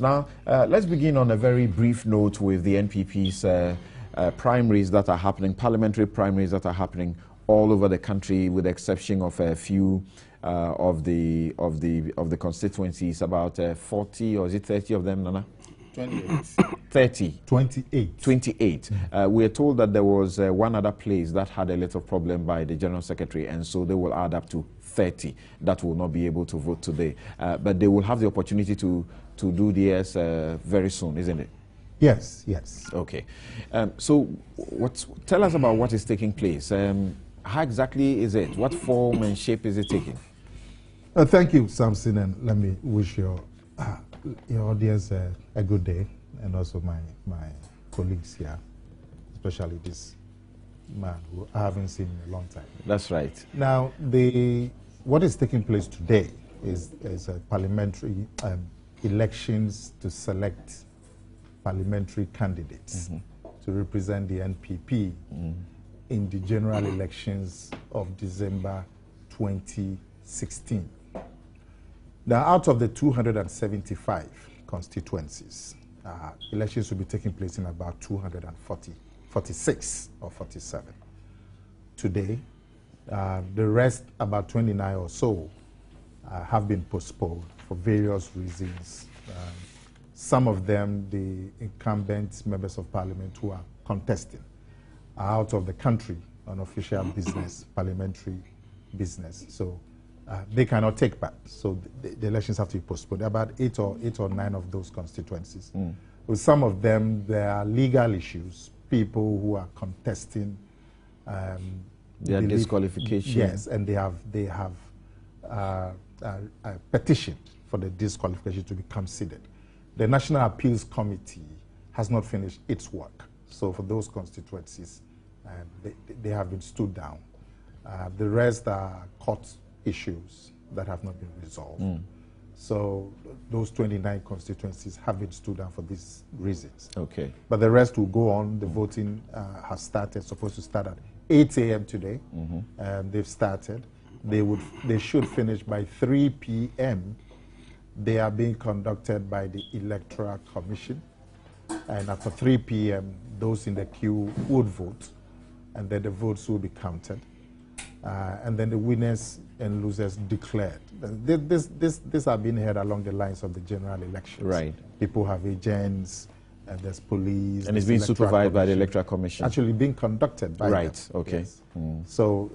Now, let's begin on a very brief note with the NPP's primaries that are happening, parliamentary primaries that are happening all over the country, with the exception of a few of the constituencies, about 40 or is it 30 of them, Nana? 28. 30. 28. 28. We are told that there was one other place that had a little problem by the General Secretary, and so they will add up to 30 that will not be able to vote today. But they will have the opportunity to do theirs very soon, isn't it? Yes, yes. Okay. So tell us about what is taking place. How exactly is it? What form and shape is it taking? Thank you, Samson, and let me wish your audience a good day, and also my colleagues here, especially this man who I haven't seen in a long time. That's right. Now, what is taking place today is a parliamentary elections to select parliamentary candidates to represent the NPP in the general elections of December 2016. Now, out of the 275 constituencies, elections will be taking place in about 46 or 47 today. The rest, about 29 or so, have been postponed for various reasons. Some of them, the incumbent members of parliament who are contesting, are out of the country on official business, parliamentary business. So they cannot take part. So the elections have to be postponed. About eight or nine of those constituencies. With some of them, there are legal issues. People who are contesting their disqualification. Yes, and they have petitioned for the disqualification to become seated. The National Appeals Committee has not finished its work. So for those constituencies, they have been stood down. The rest are court issues that have not been resolved. So those 29 constituencies have been stood down for these reasons. Okay. But the rest will go on. The voting has started, supposed to start at 8 a.m. today. They've started. They should finish by 3 p.m. They are being conducted by the Electoral Commission. And after 3 p.m., those in the queue would vote, and then the votes will be counted. And then the winners and losers declared. This are being held along the lines of the general elections. Right. People have agents, and there's police. And it's being supervised by the Electoral Commission. Actually being conducted by Right, them. okay. Yes. So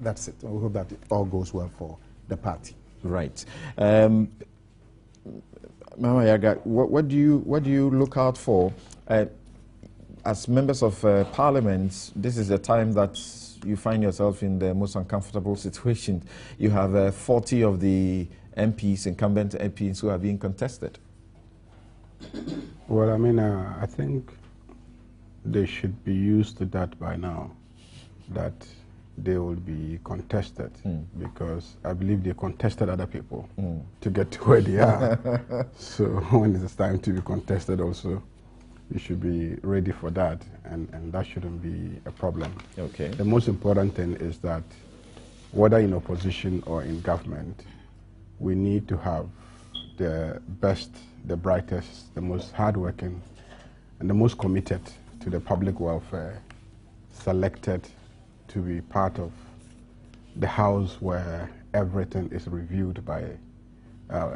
that's it. We hope that it all goes well for the party. Right. Mama Yaga, what do you look out for? As members of Parliament, this is a time that you find yourself in the most uncomfortable situation. You have 40 of the MPs, incumbent MPs, who are being contested. Well, I mean, I think they should be used to that by now, that they will be contested, because I believe they contested other people to get to where they are. So when it's time to be contested also, you should be ready for that, and that shouldn't be a problem. Okay. The most important thing is that whether in opposition or in government, we need to have the best, the brightest, the most hardworking, and the most committed to the public welfare selected to be part of the house where everything is reviewed by,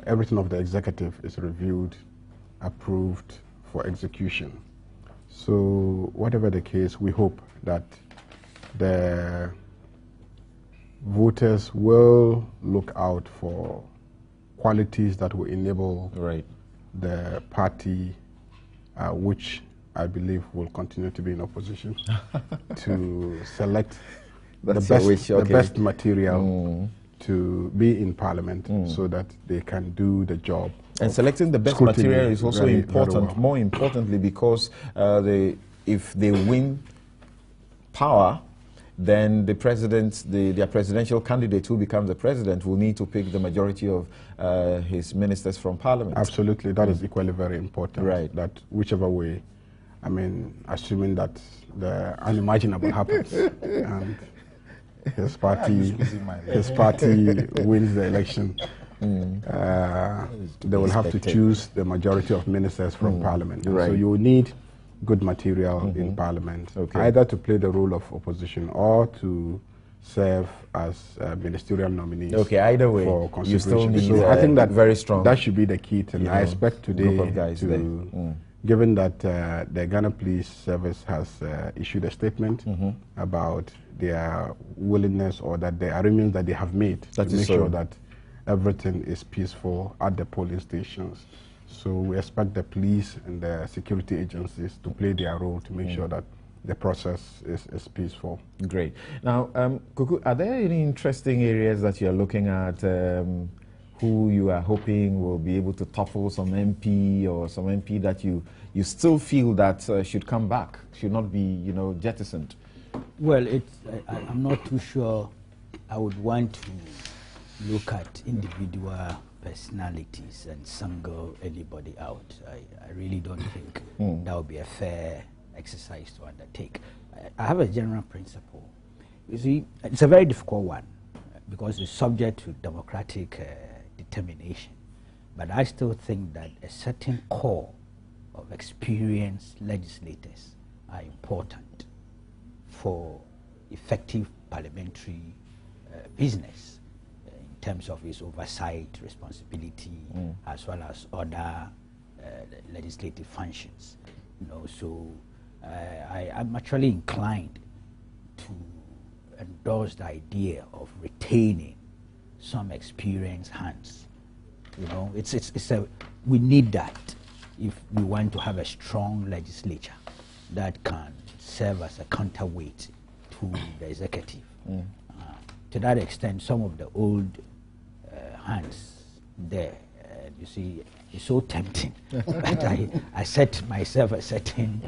everything of the executive is reviewed, approved for execution. So whatever the case, we hope that the voters will look out for qualities that will enable the party, which I believe will continue to be in opposition, to select the best material to be in Parliament so that they can do the job. And selecting the best material is also important, more importantly, because if they win power, then the president, their presidential candidate who becomes the president will need to pick the majority of his ministers from Parliament. Absolutely, that is equally very important. Right. That whichever way, I mean, assuming that the unimaginable happens and his party wins the election, they will have to choose the majority of ministers from Parliament. Right. So you will need good material in Parliament, either to play the role of opposition or to serve as ministerial nominees. Okay, either way, for you still need so I think that very strong. That should be the key thing. I expect today, group of guys given that the Ghana Police Service has issued a statement about their willingness or that the arrangements that they have made to make sure that everything is peaceful at the polling stations. So we expect the police and the security agencies to play their role to make sure that the process is peaceful. Great. Now, Kuku, are there any interesting areas that you're looking at who you are hoping will be able to topple some MP or some MP that you still feel that should come back, should not be, jettisoned? Well, I'm not too sure I would want to look at individual personalities and single anybody out. I really don't think that would be a fair exercise to undertake. I have a general principle. You see, it's a very difficult one because it's subject to democratic determination. But I still think that a certain core of experienced legislators are important for effective parliamentary business in terms of its oversight, responsibility, as well as other legislative functions. So I'm actually inclined to endorse the idea of retaining some experienced hands. We need that if we want to have a strong legislature that can serve as a counterweight to the executive. To that extent, some of the old hands there, you see, it's so tempting that I set myself a certain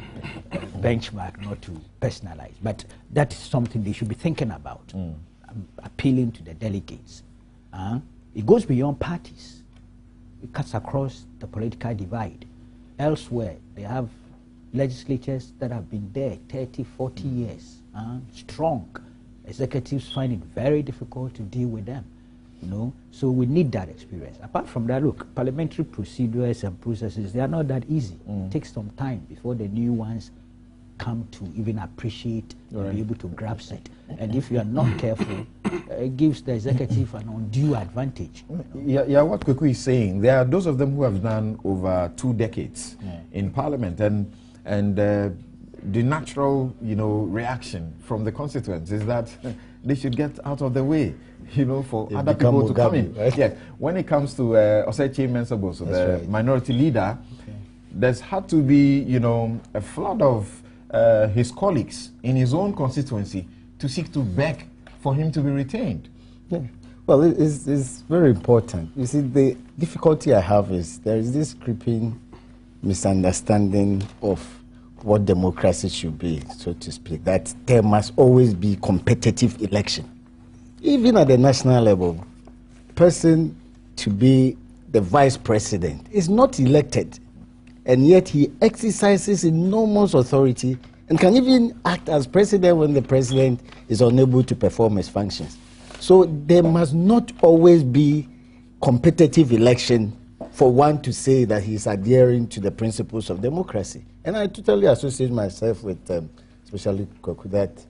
benchmark not to personalize. But that is something they should be thinking about. I'm appealing to the delegates. It goes beyond parties. It cuts across the political divide. Elsewhere, they have legislatures that have been there 30, 40 years, strong. Executives find it very difficult to deal with them. So we need that experience. Apart from that, look, parliamentary procedures and processes, they are not that easy. It takes some time before the new ones come to even appreciate and be able to grasp it. And if you are not careful, it gives the executive an undue advantage. Yeah, what Kuku is saying, there are those of them who have done over 2 decades in Parliament, and the natural, reaction from the constituents is that they should get out of the way, for other people to come in. Right? Yes. When it comes to Osei Mensah, the minority leader, there's had to be, a flood of his colleagues in his own constituency to seek to beg for him to be retained. Yeah. Well, it's very important. You see, the difficulty I have is there is this creeping misunderstanding of what democracy should be, so to speak, that there must always be competitive election. Even at the national level, person to be the vice president is not elected, and yet he exercises enormous authority and can even act as president when the president is unable to perform his functions. So there must not always be competitive election for one to say that he's adhering to the principles of democracy. And I totally associate myself with, especially Koku, that,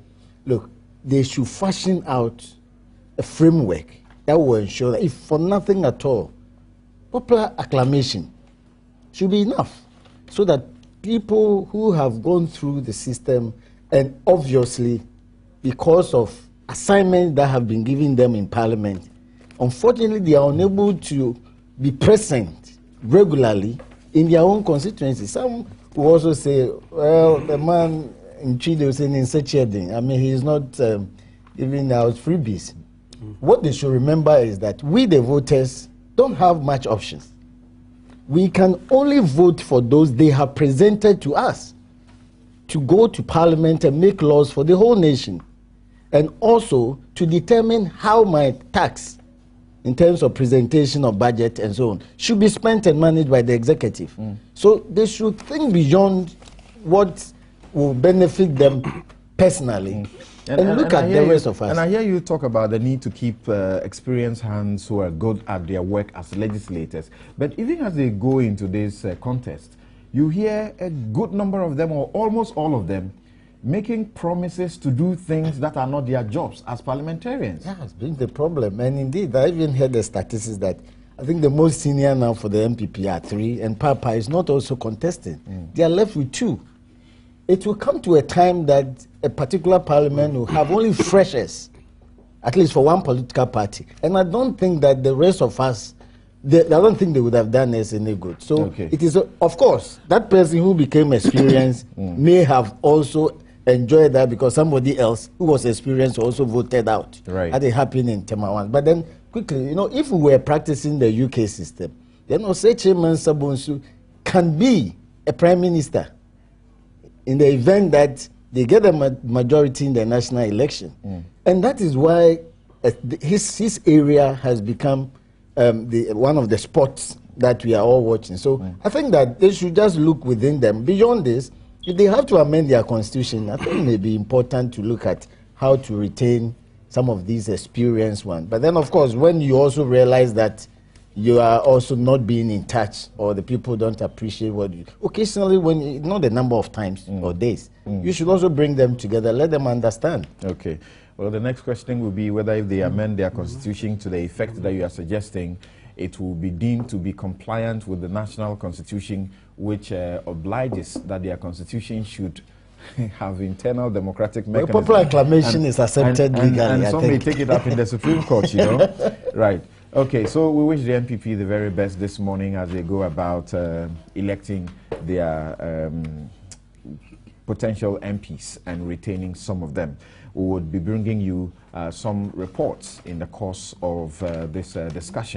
look, they should fashion out a framework that will ensure that, if for nothing at all, popular acclamation should be enough, so that people who have gone through the system and obviously because of assignments that have been given them in Parliament, unfortunately they are unable to be present regularly in their own constituency. Some will also say, well, the man in Chile was saying in such a thing. I mean, he's not giving out freebies. What they should remember is that we, the voters, don't have much options. We can only vote for those they have presented to us to go to Parliament and make laws for the whole nation, and also to determine how my tax, in terms of presentation of budget and so on, should be spent and managed by the executive. So they should think beyond what will benefit them personally. And look at the rest of us. And I hear you talk about the need to keep experienced hands who are good at their work as legislators. But even as they go into this contest, you hear a good number of them, or almost all of them, making promises to do things that are not their jobs as parliamentarians. Yeah, it's been the problem. And indeed, I even heard the statistics that I think the most senior now for the NPP are 3, and Papa is not also contesting. They are left with 2. It will come to a time that a particular parliament will have only freshers, at least for one political party. And I don't think that the rest of us, I don't think they would have done us any good. So it is, of course, that person who became experienced may have also enjoyed that because somebody else who was experienced also voted out. Right. That it happened in Tema 1. But then, quickly, you know, if we were practicing the UK system, then Osei Chairman Sabonsu can be a prime minister in the event that they get a majority in the national election. And that is why his area has become one of the spots that we are all watching. So I think that they should just look within them. Beyond this, if they have to amend their constitution, I think it may be important to look at how to retain some of these experienced ones. But then, of course, when you also realize that you are also not being in touch, or the people don't appreciate what you... Occasionally, when not a number of times or days, you should also bring them together, let them understand. Okay. Well, the next question will be whether if they amend their constitution to the effect that you are suggesting, it will be deemed to be compliant with the national constitution, which obliges that their constitution should have internal democratic mechanisms. Well, popular acclamation is accepted legally, and I some think. may take it up in the Supreme Court, you know. Right. Okay, so we wish the NPP the very best this morning as they go about electing their potential MPs and retaining some of them. We would be bringing you some reports in the course of this discussion.